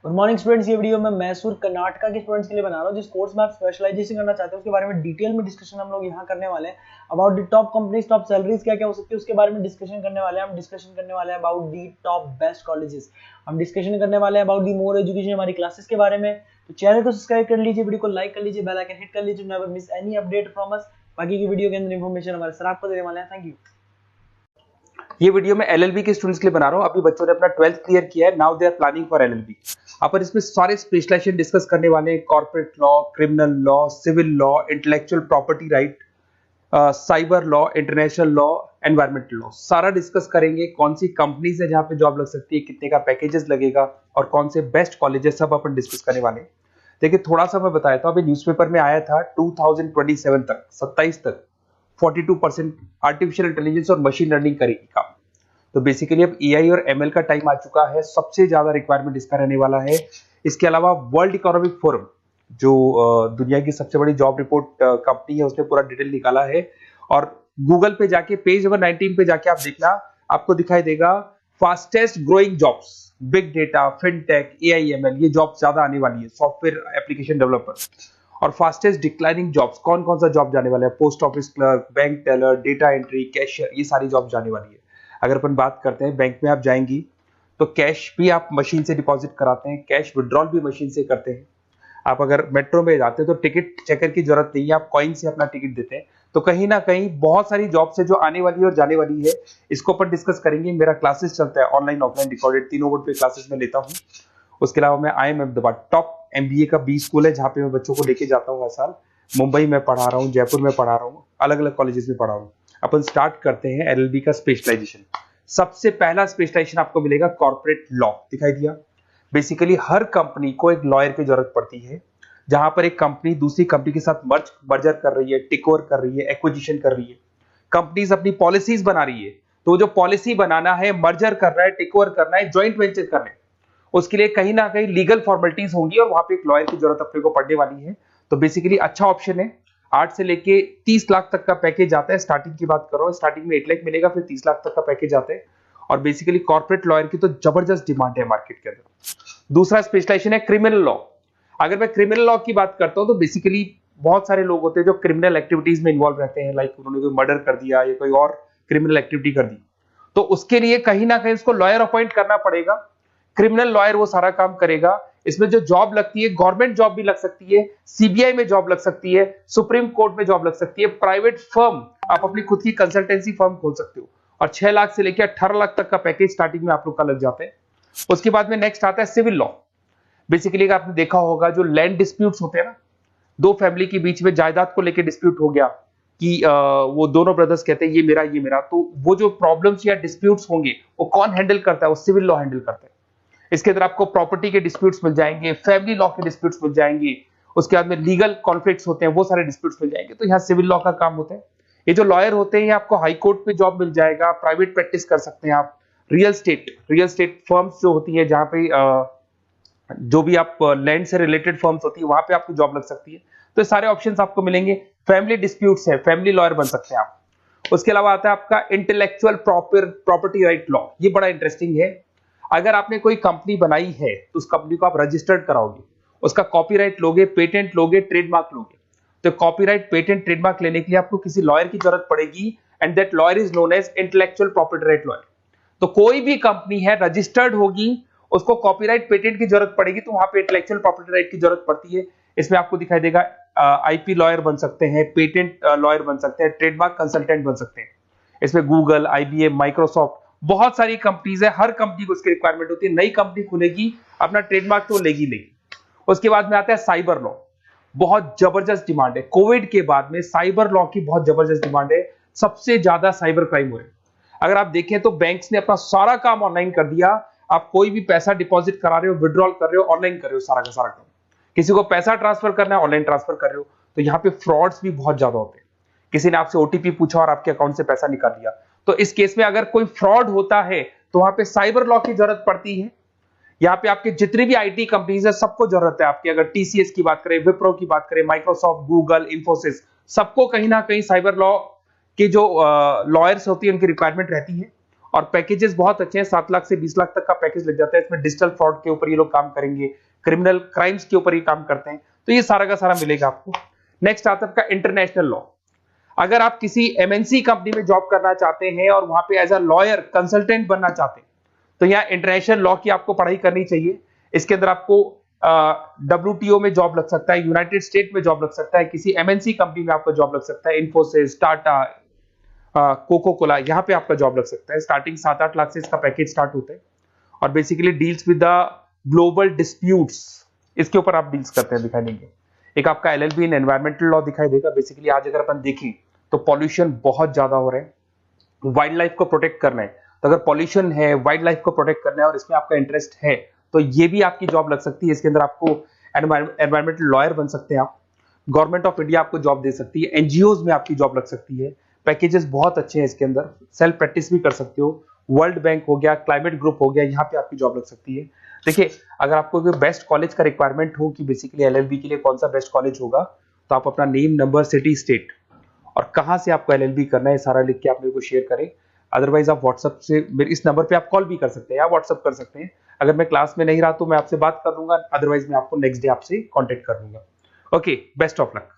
Good morning students. ये video मैं मैसूर कर्नाटका के स्टूडेंट्स के लिए बना रहा हूँ जिस कोर्स में आप स्पेशलाइजेशन करना चाहते हैं उसके बारे में डिटेल में डिस्कशन हम लोग यहाँ करने वाले हैं। About the top companies, top salaries क्या क्या हो सकती है उसके बारे में डिस्कशन करने वाले हैं। हम डिस्कशन करने वाले हैं about the top best colleges. हम डिस्कशन करने वाले हैं अबाउट दी मोर एजुकेशन, हमारी क्लासेस के बारे में। तो चैनल को सब्सक्राइब कर लीजिए, वीडियो को लाइक कर लीजिए, बेल आइकन हिट कर लीजिए, never miss any update from us. बाकी की वीडियो के अंदर इंफॉर्मेशन हमारे सर आपको देने वाले हैं। Thank you. ये वीडियो मैं एलएलबी के स्टूडेंट्स के लिए बना रहा हूं। अभी बच्चों ने अपना 12th क्लियर किया है, now they are planning for LLB. अपन इसमें सारे स्पेशलाइजेशन डिस्कस करने वाले हैं, corporate law, criminal law, civil law, intellectual property right, cyber law, international law, environmental law, सारा डिस्कस करेंगे। कौन सी कंपनीज है जहां पे जॉब लग सकती है, कितने का पैकेजेस लगेगा और कौन से बेस्ट कॉलेजेस, सब अपन डिस्कस करने वाले हैं। देखिए थोड़ा सा मैं बताया था, अभी न्यूज़पेपर में आया था 2027 तक, 27 तक 42% आर्टिफिशियल इंटेलिजेंस और मशीन लर्निंग करेगी काम। तो बेसिकली अब एआई और एमएल का टाइम आ चुका है, सबसे ज्यादा रिक्वायरमेंट इसका रहने वाला है। इसके अलावा वर्ल्ड इकोनॉमिक फोरम जो दुनिया की सबसे बड़ी जॉब रिपोर्ट कंपनी है, उसने पूरा डिटेल निकाला है। और गूगल पे जाके पेज नंबर 19 पे जाके आप देखना, आपको दिखाई देगा fastest growing jobs, big data, fintech, AI ML, ये जॉब ज्यादा आने वाली है, सॉफ्टवेयर एप्लीकेशन डेवलपर। और फास्टेस्ट डिक्लाइनिंग जॉब्स, कौन कौन सा जॉब जाने वाला है, post office clerk, bank teller, data entry, cashier, ये सारी जॉब जाने वाली है। अगर अपन बात करते हैं, बैंक में आप जाएंगी तो कैश भी आप मशीन से डिपॉजिट कराते हैं, कैश विड्रॉल भी मशीन से करते हैं। आप अगर मेट्रो में जाते हैं तो टिकट चेकर की जरूरत नहीं है, आप कॉइन से अपना टिकट देते हैं। तो कहीं ना कहीं बहुत सारी जॉब्स है जो आने वाली है और जाने वाली है, इसको अपन डिस्कस करेंगे। मेरा क्लासेस चलता है ऑनलाइन ऑफलाइन रिकॉर्डेड, तीनों बोर्ड पे क्लासेस में लेता हूँ। उसके अलावा मैं IIM अहमदाबाद टॉप MBA का B स्कूल है जहाँ पे मैं बच्चों को लेके जाता हूँ हर साल। मुंबई में पढ़ा रहा हूँ, जयपुर में पढ़ा रहा हूँ, अलग अलग कॉलेजेस में पढ़ा रहा हूँ। अपन स्टार्ट करते हैं LLB का स्पेशलाइजेशन। सबसे पहला स्पेशलाइजेशन आपको मिलेगा कॉर्पोरेट लॉ, दिखाई दिया। बेसिकली हर कंपनी को एक लॉयर की जरूरत पड़ती है, जहां पर एक कंपनी दूसरी कंपनी के साथ मर्जर कर रही है, टेक ओवर कर रही है, एक्विजिशन कर रही है। कंपनीज अपनी पॉलिसीज बना रही है, तो जो पॉलिसी बनाना है, मर्जर करना है, टेक ओवर करना है, ज्वाइंट वेंचर करना है, उसके लिए कहीं ना कहीं लीगल फॉर्मेलिटीज होंगी और वहां पे एक लॉयर की जरूरत अपने को पड़ने वाली है। तो बेसिकली अच्छा ऑप्शन है। 8 से लेके 30 लाख तक का पैकेज आता है। स्टार्टिंग की बात कर रहा हूं, स्टार्टिंग में 8 लाख मिलेगा, फिर 30 लाख तक का पैकेज आता है। और बेसिकली कॉर्पोरेट लॉयर की तो जबरदस्त डिमांड है मार्केट के अंदर। दूसरा स्पेशलाइजेशन है क्रिमिनल लॉ। अगर मैं क्रिमिनल लॉ की बात करता हूं तो बेसिकली बहुत सारे लोग होते हैं जो क्रिमिनल एक्टिविटीज में इन्वॉल्व रहते हैं, लाइक उन्होंने कोई मर्डर कर दिया या कोई और क्रिमिनल एक्टिविटी कर दी, तो उसके लिए कहीं ना कहीं उसको लॉयर अपॉइंट करना पड़ेगा। क्रिमिनल लॉयर वो सारा काम करेगा। इसमें जो जॉब लगती है, गवर्नमेंट जॉब भी लग सकती है, सीबीआई में जॉब लग सकती है, सुप्रीम कोर्ट में जॉब लग सकती है, प्राइवेट फर्म, आप अपनी खुद की कंसल्टेंसी फर्म खोल सकते हो। और 6 लाख से लेकर 18 लाख तक का पैकेज स्टार्टिंग में आप लोग का लग जाता है। उसके बाद में नेक्स्ट आता है सिविल लॉ। बेसिकली आपने देखा होगा जो लैंड डिस्प्यूट्स होते हैं ना, दो फैमिली के बीच में जायदाद को लेकर डिस्प्यूट हो गया कि वो दोनों ब्रदर्स कहते हैं ये मेरा ये मेरा, तो वो जो प्रॉब्लम्स या डिस्प्यूट्स होंगे वो कौन हैंडल करता है, वो सिविल लॉ हैंडल करता है। इसके अंदर आपको प्रॉपर्टी के डिस्प्यूट्स मिल जाएंगे, फैमिली लॉ के डिस्प्यूट्स मिल जाएंगे, उसके बाद में लीगल कॉन्फ्लिक्ट्स होते हैं, वो सारे डिस्प्यूट्स मिल जाएंगे। तो यहाँ सिविल लॉ का काम होता है। ये जो लॉयर होते हैं, ये आपको हाई कोर्ट पे जॉब मिल जाएगा, प्राइवेट प्रैक्टिस कर सकते हैं आप, रियल स्टेट फर्म्स जो होती है, जहां पे जो भी आप लैंड से रिलेटेड फर्म्स होती है, वहां पे आपको जॉब लग सकती है। तो सारे ऑप्शंस आपको मिलेंगे। फैमिली डिस्प्यूट्स है, फैमिली लॉयर बन सकते हैं आप। उसके अलावा आता है आपका इंटेलेक्चुअल प्रॉपर्टी राइट लॉ। ये बड़ा इंटरेस्टिंग है। अगर आपने कोई कंपनी बनाई है तो उस कंपनी को आप रजिस्टर्ड कराओगे, उसका कॉपीराइट लोगे, पेटेंट लोगे, ट्रेडमार्क लोगे। तो कॉपीराइट, पेटेंट, ट्रेडमार्क लेने के लिए आपको किसी लॉयर की जरूरत पड़ेगी, and that lawyer is known as intellectual property right lawyer. तो कोई भी कंपनी है रजिस्टर्ड होगी, उसको कॉपीराइट, पेटेंट की जरूरत पड़ेगी, तो वहां पे इंटेलेक्चुअल प्रॉपर्टी राइट की जरूरत पड़ती है। इसमें आपको दिखाई देगा आईपी लॉयर बन सकते हैं, पेटेंट लॉयर बन सकते हैं, ट्रेडमार्क कंसल्टेंट बन सकते हैं। इसमें गूगल, IBM, माइक्रोसॉफ्ट, बहुत सारी कंपनीज है। हर कंपनी को उसकी रिक्वायरमेंट होती है। नई कंपनी खुलेगी, अपना ट्रेडमार्क तो लेगी। उसके बाद में आता है साइबर लॉ। बहुत जबरदस्त डिमांड है। कोविड के बाद में साइबर लॉ की बहुत जबरदस्त डिमांड है। सबसे ज्यादा साइबर क्राइम हुए। अगर आप देखें तो बैंक्स ने अपना सारा काम ऑनलाइन कर दिया। आप कोई भी पैसा डिपॉजिट करा रहे हो, विड्रॉल कर रहे हो, ऑनलाइन कर रहे हो, सारा का सारा काम। किसी को पैसा ट्रांसफर करना है, ऑनलाइन ट्रांसफर कर रहे हो। तो यहाँ पे फ्रॉड्स भी बहुत ज्यादा होते हैं। किसी ने आपसे OTP पूछा और आपके अकाउंट से पैसा निकाल लिया, तो इस केस में अगर कोई फ्रॉड होता है तो वहां पे साइबर लॉ की जरूरत पड़ती है। यहाँ पे आपके जितनी भी IT कंपनीज है, सबको जरूरत है आपकी। अगर TCS की बात करें, विप्रो की बात करें, माइक्रोसॉफ्ट, गूगल, इंफोसिस, सबको कहीं ना कहीं साइबर लॉ के जो लॉयर्स होती है उनकी रिक्वायरमेंट रहती है। और पैकेजेस बहुत अच्छे हैं, 7 लाख से 20 लाख तक का पैकेज लग जाता है। इसमें डिजिटल फ्रॉड के ऊपर ये लोग काम करेंगे, क्रिमिनल क्राइम्स के ऊपर ये काम करते हैं, तो ये सारा का सारा मिलेगा आपको। नेक्स्ट आता है आपका इंटरनेशनल लॉ। अगर आप किसी एमएनसी कंपनी में जॉब करना चाहते हैं और वहां पे एज अ लॉयर कंसल्टेंट बनना चाहते हैं, तो यहाँ इंटरनेशनल लॉ की आपको पढ़ाई करनी चाहिए। इसके अंदर आपको WTO में जॉब लग सकता है, यूनाइटेड स्टेट में जॉब लग सकता है, किसी एमएनसी कंपनी में आपका जॉब लग सकता है, इन्फोसिस, टाटा, कोको कोला, यहाँ पे आपका जॉब लग सकता है। स्टार्टिंग 7-8 लाख से इसका पैकेज स्टार्ट होता है और basically deals with the global disputes, इसके ऊपर आप डील्स करते हैं, दिखाई देंगे। एक आपका LLB इन एनवायरमेंटल लॉ दिखाई देगा। बेसिकली आज अगर अपन देखें तो पॉल्यूशन बहुत ज्यादा हो रहा है, वाइल्ड लाइफ को प्रोटेक्ट करना है, तो अगर पॉल्यूशन है, वाइल्ड लाइफ को प्रोटेक्ट करना है और इसमें आपका इंटरेस्ट है, तो ये भी आपकी जॉब लग सकती है। इसके अंदर आपको एनवायरमेंटल लॉयर बन सकते हैं आप। गवर्नमेंट ऑफ इंडिया आपको जॉब दे सकती है, एनजीओज में आपकी जॉब लग सकती है। पैकेजेस बहुत अच्छे हैं इसके अंदर, सेल्फ प्रैक्टिस भी कर सकते हो। वर्ल्ड बैंक हो गया, क्लाइमेट ग्रुप हो गया, यहाँ पे आपकी जॉब लग सकती है। देखिए, अगर आपको बेस्ट कॉलेज का रिक्वायरमेंट हो कि बेसिकली LLB के लिए कौन सा बेस्ट कॉलेज होगा, तो आप अपना नेम, नंबर, सिटी, स्टेट और कहां से आपको LLB करना है सारा लिख के आप मेरे को शेयर करें। अदरवाइज आप व्हाट्सएप से मेरे इस नंबर पे आप कॉल भी कर सकते हैं या व्हाट्सएप कर सकते हैं। अगर मैं क्लास में नहीं रहा तो मैं आपसे बात कर लूंगा, अदरवाइज मैं आपको नेक्स्ट डे आपसे कॉन्टेक्ट कर लूंगा। Okay, best of luck.